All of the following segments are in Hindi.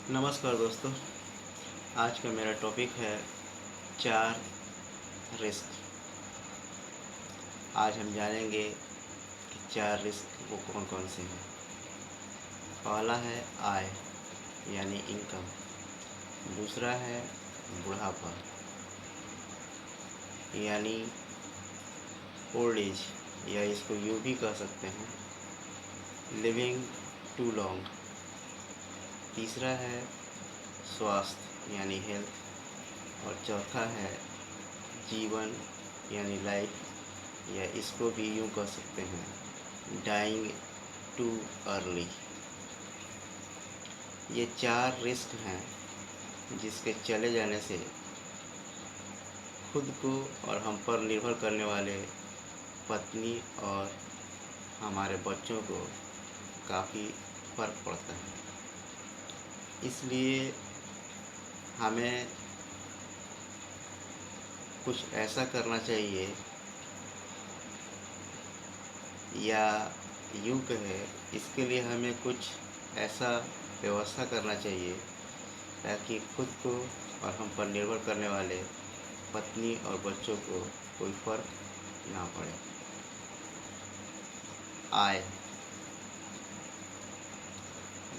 नमस्कार दोस्तों। आज का मेरा टॉपिक है 4 रिस्क। आज हम जानेंगे कि 4 रिस्क वो कौन कौन से हैं। पहला है आय यानी इनकम। दूसरा है बुढ़ापा यानी ओल्ड एज, या इसको यूँ भी कह सकते हैं लिविंग टू लॉन्ग। तीसरा है स्वास्थ्य यानी हेल्थ। और चौथा है जीवन यानी लाइफ, या इसको भी यूँ कह सकते हैं डाइंग टू अर्ली। ये 4 रिस्क हैं जिसके चले जाने से खुद को और हम पर निर्भर करने वाले पत्नी और हमारे बच्चों को काफ़ी फ़र्क पड़ता है। इसलिए हमें कुछ ऐसा करना चाहिए, या यूँ कहें इसके लिए हमें कुछ ऐसा व्यवस्था करना चाहिए ताकि खुद को और हम पर निर्भर करने वाले पत्नी और बच्चों को कोई फ़र्क ना पड़े। आय,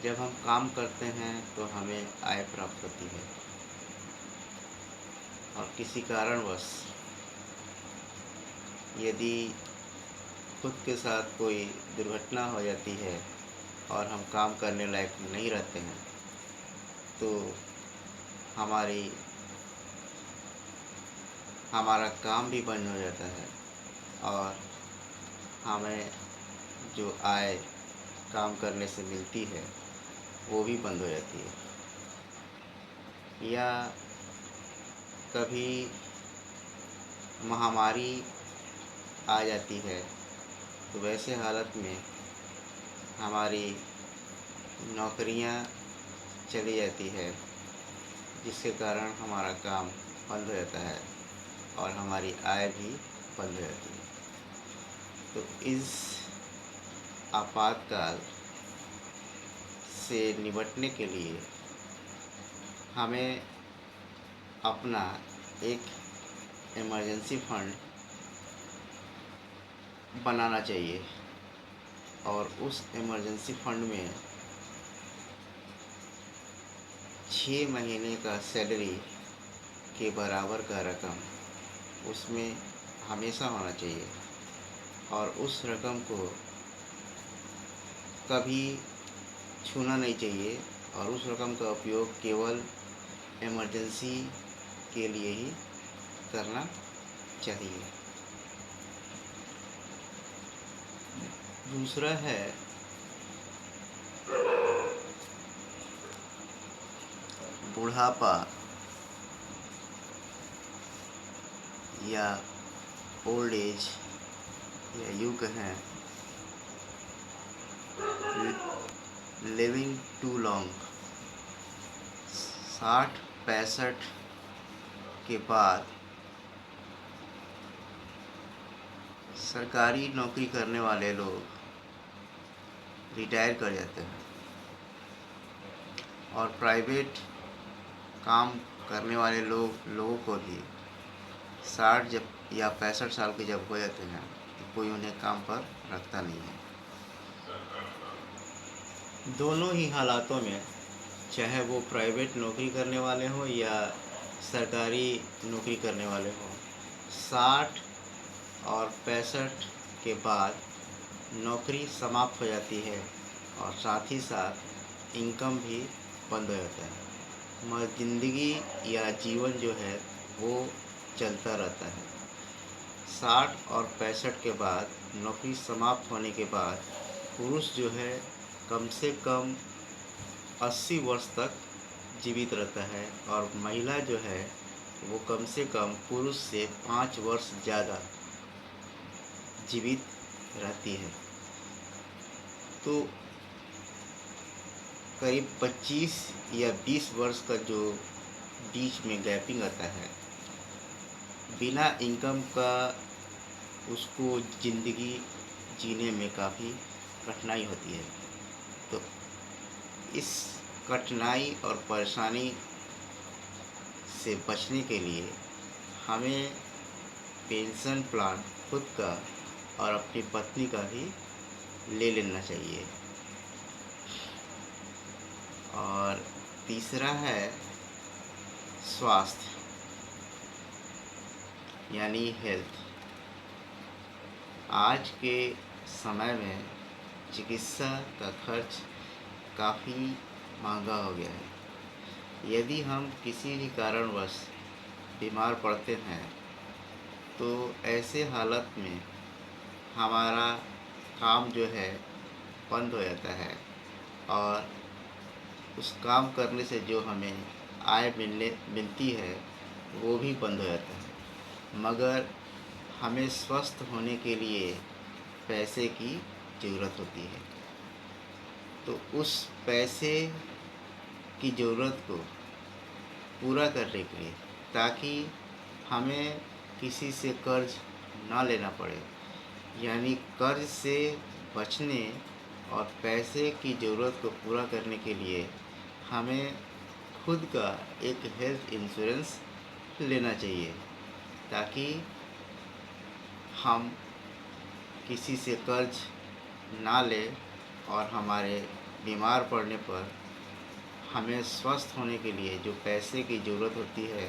जब हम काम करते हैं तो हमें आय प्राप्त होती है, और किसी कारणवश यदि खुद के साथ कोई दुर्घटना हो जाती है और हम काम करने लायक नहीं रहते हैं तो हमारी हमारा काम भी बंद हो जाता है, और हमें जो आय काम करने से मिलती है वो भी बंद हो जाती है। या कभी महामारी आ जाती है तो वैसे हालत में हमारी नौकरियां चली जाती है, जिसके कारण हमारा काम बंद हो जाता है और हमारी आय भी बंद हो जाती है। तो इस आपातकाल से निपटने के लिए हमें अपना एक इमरजेंसी फंड बनाना चाहिए, और उस इमरजेंसी फंड में 6 महीने का सैलरी के बराबर का रकम उसमें हमेशा होना चाहिए, और उस रकम को कभी छूना नहीं चाहिए, और उस रकम का उपयोग केवल इमरजेंसी के लिए ही करना चाहिए। दूसरा है बुढ़ापा या ओल्ड एज, या यूँ कहें लिविंग टू लॉन्ग। 60-65 के बाद सरकारी नौकरी करने वाले लोग रिटायर कर जाते हैं, और प्राइवेट काम करने वाले लोगों को भी 60 जब या 65 साल के जब हो जाते हैं तो कोई उन्हें काम पर रखता नहीं है। दोनों ही हालातों में, चाहे वो प्राइवेट नौकरी करने वाले हों या सरकारी नौकरी करने वाले हों, 60 और 65 के बाद नौकरी समाप्त हो जाती है, और साथ ही साथ इनकम भी बंद हो जाता है, मगर ज़िंदगी या जीवन जो है वो चलता रहता है। 60 और 65 के बाद नौकरी समाप्त होने के बाद पुरुष जो है कम से कम 80 वर्ष तक जीवित रहता है, और महिला जो है वो कम से कम पुरुष से 5 वर्ष ज़्यादा जीवित रहती है। तो करीब 25 या 20 वर्ष का जो बीच में गैपिंग आता है, बिना इनकम का उसको ज़िंदगी जीने में काफ़ी कठिनाई होती है। तो इस कठिनाई और परेशानी से बचने के लिए हमें पेंशन प्लान खुद का और अपनी पत्नी का भी ले लेना चाहिए। और तीसरा है स्वास्थ्य यानी हेल्थ। आज के समय में चिकित्सा का खर्च काफ़ी महंगा हो गया है। यदि हम किसी भी कारणवश बीमार पड़ते हैं तो ऐसे हालत में हमारा काम जो है बंद हो जाता है और उस काम करने से जो हमें आय मिलती है वो भी बंद हो जाता है। मगर हमें स्वस्थ होने के लिए पैसे की ज़रूरत होती है, तो उस पैसे की ज़रूरत को पूरा करने के लिए, ताकि हमें किसी से कर्ज ना लेना पड़े, यानी कर्ज से बचने और पैसे की ज़रूरत को पूरा करने के लिए हमें खुद का एक हेल्थ इंश्योरेंस लेना चाहिए, ताकि हम किसी से कर्ज ना लें और हमारे बीमार पड़ने पर हमें स्वस्थ होने के लिए जो पैसे की ज़रूरत होती है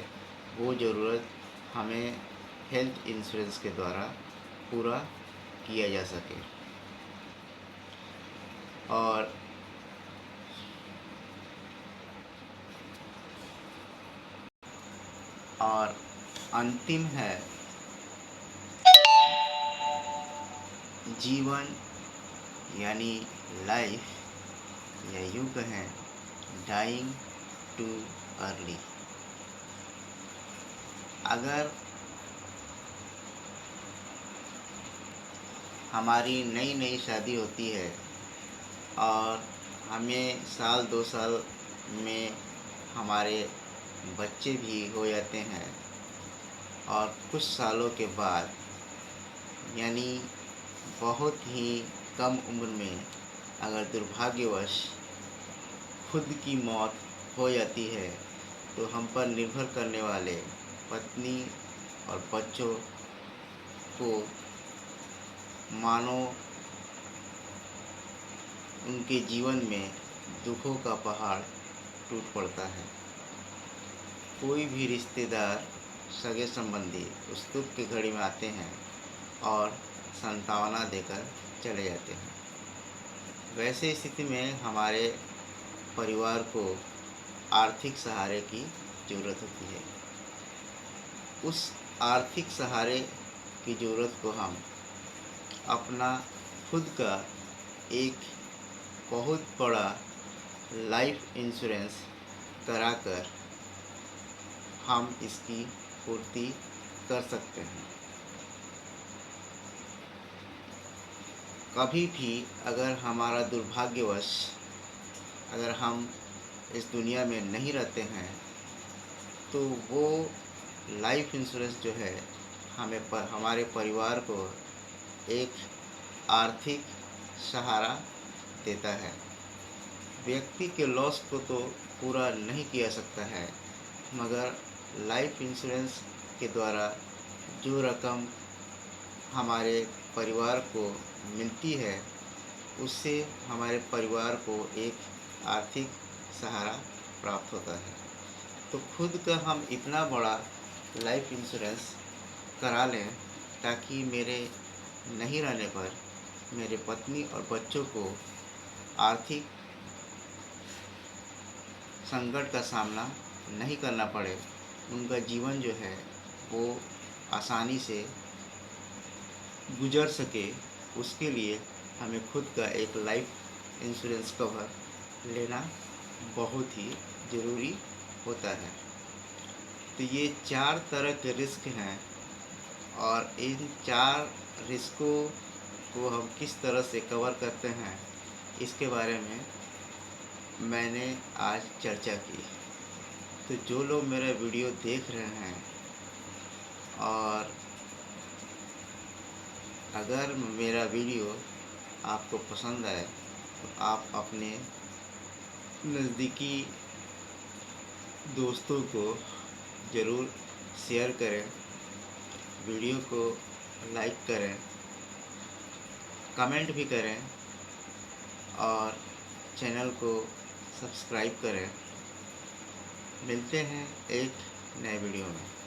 वो ज़रूरत हमें हेल्थ इंश्योरेंस के द्वारा पूरा किया जा सके। और अंतिम है जीवन यानी लाइफ, या यूँ कहें डाइंग टू अर्ली। अगर हमारी नई नई शादी होती है और हमें साल 2 साल में हमारे बच्चे भी हो जाते हैं, और कुछ सालों के बाद यानी बहुत ही कम उम्र में अगर दुर्भाग्यवश खुद की मौत हो जाती है, तो हम पर निर्भर करने वाले पत्नी और बच्चों को मानो उनके जीवन में दुखों का पहाड़ टूट पड़ता है। कोई भी रिश्तेदार, सगे संबंधी उस दुख की घड़ी में आते हैं और सांत्वना देकर चले जाते हैं। वैसे स्थिति में हमारे परिवार को आर्थिक सहारे की ज़रूरत होती है। उस आर्थिक सहारे की ज़रूरत को हम अपना खुद का एक बहुत बड़ा लाइफ इंश्योरेंस कराकर हम इसकी पूर्ति कर सकते हैं। कभी भी अगर हमारा दुर्भाग्यवश अगर हम इस दुनिया में नहीं रहते हैं, तो वो लाइफ इंश्योरेंस जो है हमारे परिवार को एक आर्थिक सहारा देता है। व्यक्ति के लॉस को तो पूरा नहीं किया सकता है, मगर लाइफ इंश्योरेंस के द्वारा जो रकम हमारे परिवार को मिलती है, उससे हमारे परिवार को एक आर्थिक सहारा प्राप्त होता है। तो खुद का हम इतना बड़ा लाइफ इंश्योरेंस करा लें, ताकि मेरे नहीं रहने पर मेरे पत्नी और बच्चों को आर्थिक संकट का सामना नहीं करना पड़े, उनका जीवन जो है वो आसानी से गुजर सके। उसके लिए हमें खुद का एक लाइफ इंश्योरेंस कवर लेना बहुत ही ज़रूरी होता है। तो ये 4 तरह के रिस्क हैं, और इन 4 रिस्कों को हम किस तरह से कवर करते हैं, इसके बारे में मैंने आज चर्चा की। तो जो लोग मेरा वीडियो देख रहे हैं, और अगर मेरा वीडियो आपको पसंद आए, तो आप अपने नज़दीकी दोस्तों को ज़रूर शेयर करें, वीडियो को लाइक करें, कमेंट भी करें और चैनल को सब्सक्राइब करें। मिलते हैं एक नए वीडियो में।